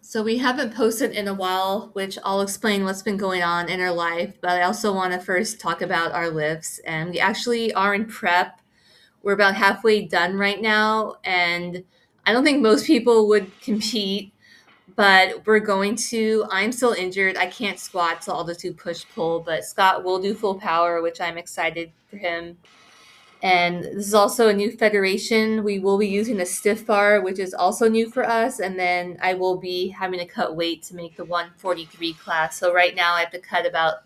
So we haven't posted in a while, which I'll explain what's been going on in our life, but I also want to first talk about our lifts. And we actually are in prep. We're about halfway done right now, and I don't think most people would compete, but we're going to. I'm still injured. I can't squat, so I'll just do push pull, but Scott will do full power, which I'm excited for him. And this is also a new federation. We will be using the stiff bar, which is also new for us. And then I will be having to cut weight to make the 143 class. So right now I have to cut about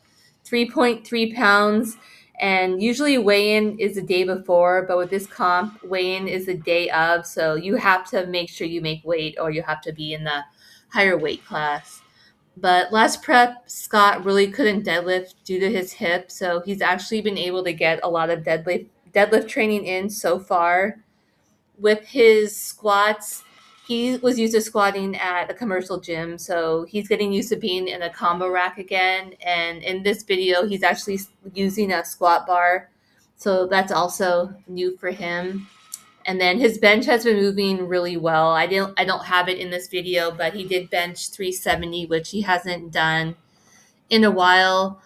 3.3 pounds. And usually weigh in is the day before, but with this comp, weigh in is the day of. So you have to make sure you make weight or you have to be in the higher weight class. But last prep, Scott really couldn't deadlift due to his hip, so he's actually been able to get a lot of deadlift training in so far. With his squats, he was used to squatting at a commercial gym, so he's getting used to being in a combo rack again. And in this video, he's actually using a squat bar, so that's also new for him. And then his bench has been moving really well. I don't have it in this video, but he did bench 370, which he hasn't done in a while.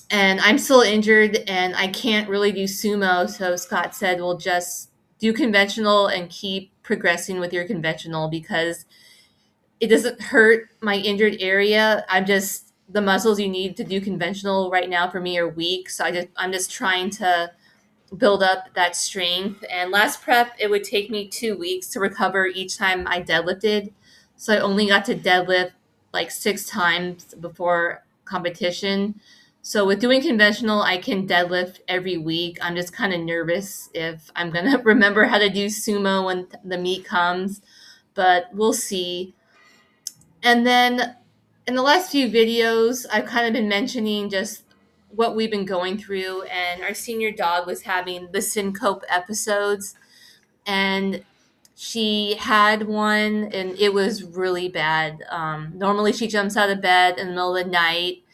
And I'm still injured and I can't really do sumo, so Scott said we'll just do conventional and keep progressing with your conventional because it doesn't hurt my injured area. I'm just the muscles you need to do conventional right now for me are weak, so I'm just trying to build up that strength. And last prep, it would take me 2 weeks to recover each time I deadlifted. So I only got to deadlift like 6 times before competition. So with doing conventional, I can deadlift every week. I'm just kind of nervous if I'm going to remember how to do sumo when the meet comes, but we'll see. And then in the last few videos, I've kind of been mentioning just what we've been going through, and our senior dog was having the syncope episodes, and she had one, and it was really bad. Normally, she jumps out of bed in the middle of the night,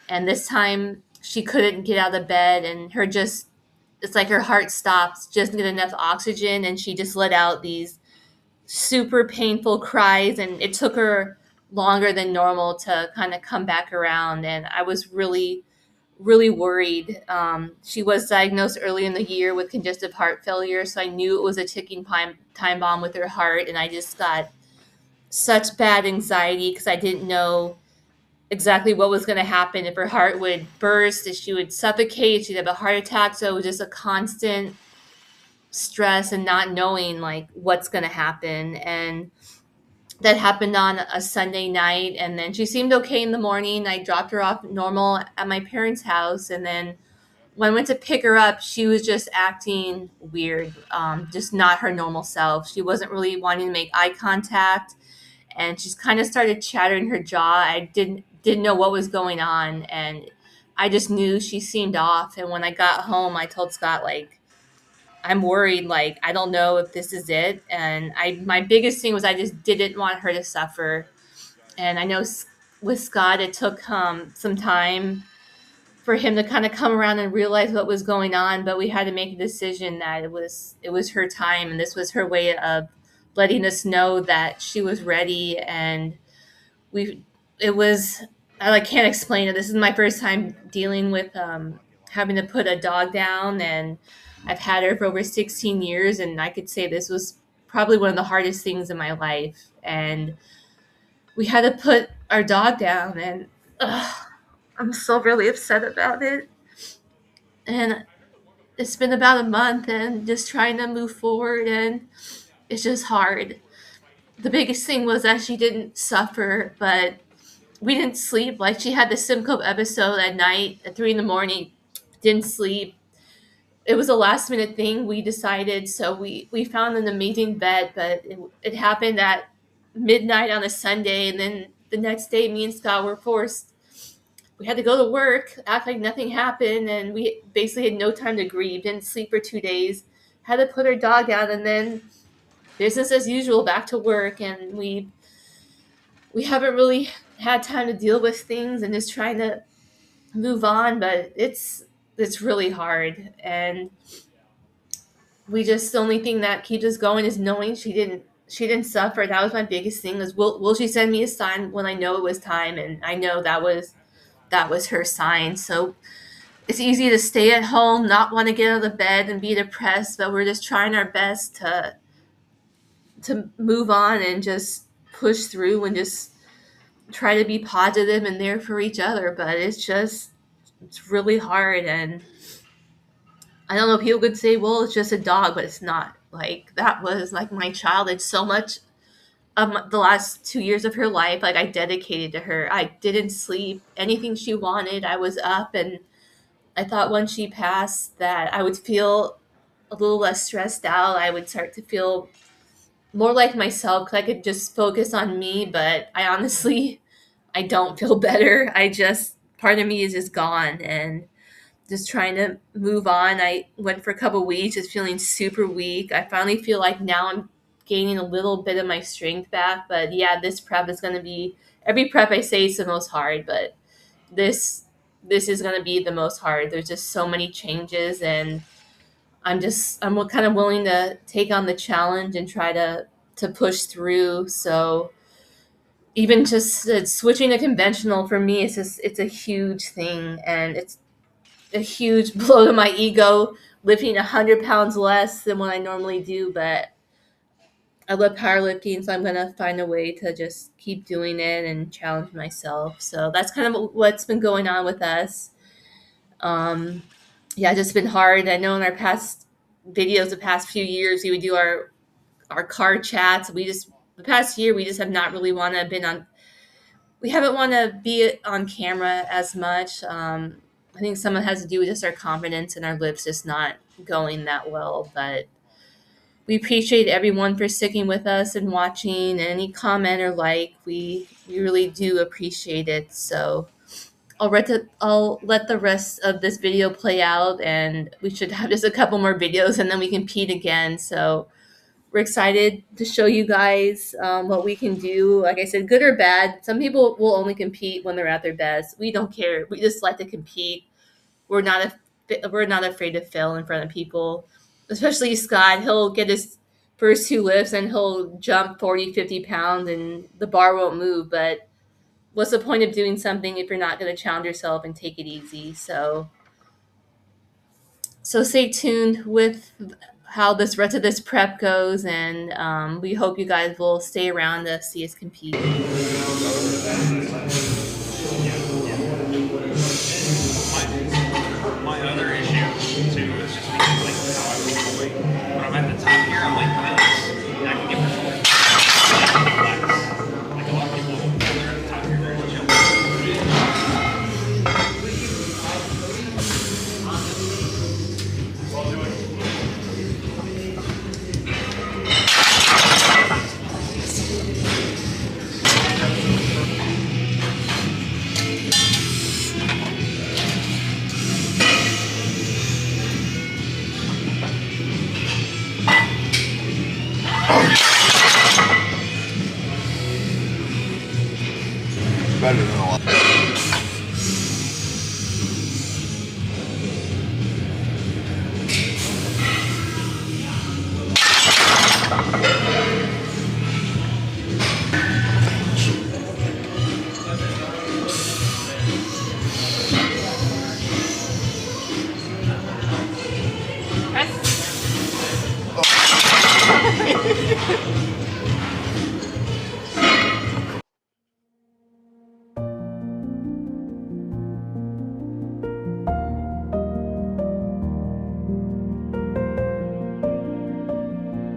and this time she couldn't get out of bed, and her just it's like her heart stops, just get enough oxygen, and she just let out these super painful cries, and it took her longer than normal to kind of come back around. And I was really worried. She was diagnosed early in the year with congestive heart failure, so I knew it was a ticking time bomb with her heart. And I just got such bad anxiety because I didn't know exactly what was going to happen, if her heart would burst, if she would suffocate, she'd have a heart attack. So it was just a constant stress and not knowing like what's going to happen. And that happened on a Sunday night, and then she seemed okay in the morning. I dropped her off normal at my parents' house, and then when I went to pick her up, she was just acting weird, just not her normal self. She wasn't really wanting to make eye contact, and she's kind of started chattering her jaw. I didn't know what was going on, and I just knew she seemed off. And when I got home, I told Scott like, I'm worried, like, I don't know if this is it. And my biggest thing was I just didn't want her to suffer. And I know with Scott, it took some time for him to kind of come around and realize what was going on. But we had to make a decision that it was her time, and this was her way of letting us know that she was ready. And we it was I like can't explain it. This is my first time dealing with having to put a dog down, and I've had her for over 16 years, and I could say this was probably one of the hardest things in my life. And we had to put our dog down, and I'm so really upset about it. And it's been about a month, and just trying to move forward, and it's just hard. The biggest thing was that she didn't suffer, but we didn't sleep. Like, she had the Simcoe episode at night at 3 in the morning, didn't sleep. It was a last minute thing we decided. So we found an amazing bed, but it happened at midnight on a Sunday. And then the next day, me and Scott were forced. We had to go to work, act like nothing happened. And we basically had no time to grieve, didn't sleep for 2 days, had to put our dog out. And then business as usual, back to work. And we haven't really had time to deal with things and just trying to move on, but it's really hard. And we just the only thing that keeps us going is knowing she didn't suffer. That was my biggest thing, is will she send me a sign when I know it was time? And I know that was her sign. So it's easy to stay at home, not want to get out of the bed and be depressed, but we're just trying our best to move on and just push through and just try to be positive and there for each other. But it's really hard. And I don't know, people could say, well, it's just a dog, but it's not. Like, that was like my child. It's so much of the last 2 years of her life, like, I dedicated to her. I didn't sleep. Anything she wanted, I was up. And I thought once she passed that I would feel a little less stressed out. I would start to feel more like myself because I could just focus on me. But I honestly, I don't feel better. I just, part of me is just gone and just trying to move on. I went for a couple weeks just feeling super weak. I finally feel like now I'm gaining a little bit of my strength back. But yeah, this prep is going to be, every prep I say is the most hard, but this this is going to be the most hard. There's just so many changes, and I'm kind of willing to take on the challenge and try to push through. So even just switching to conventional for me, it's a huge thing, and it's a huge blow to my ego, lifting 100 pounds less than what I normally do. But I love powerlifting, so I'm gonna find a way to just keep doing it and challenge myself. So that's kind of what's been going on with us. Um, yeah, it's just been hard. I know in our past videos, the past few years, we would do our car chats. We just, the past year, we just have not really want to been on. We haven't want to be on camera as much. I think some of it has to do with just our confidence and our lips just not going that well. But we appreciate everyone for sticking with us and watching. And any comment or like, we really do appreciate it. So I'll let the rest of this video play out, and we should have just a couple more videos, and then we can compete again. So we're excited to show you guys what we can do. Like I said, good or bad. Some people will only compete when they're at their best. We don't care. We just like to compete. We're not afraid to fail in front of people, especially Scott. He'll get his first two lifts and he'll jump 40, 50 pounds and the bar won't move. But what's the point of doing something if you're not going to challenge yourself and take it easy? So stay tuned with how this rest of this prep goes, and we hope you guys will stay around to see us compete. My other issue too is just because like how I was moving. When I'm at the top here, I'm like this, and I can get my shoulders flex. Like a lot of people, when they're at the top here, they're just jumping. Better than a lot.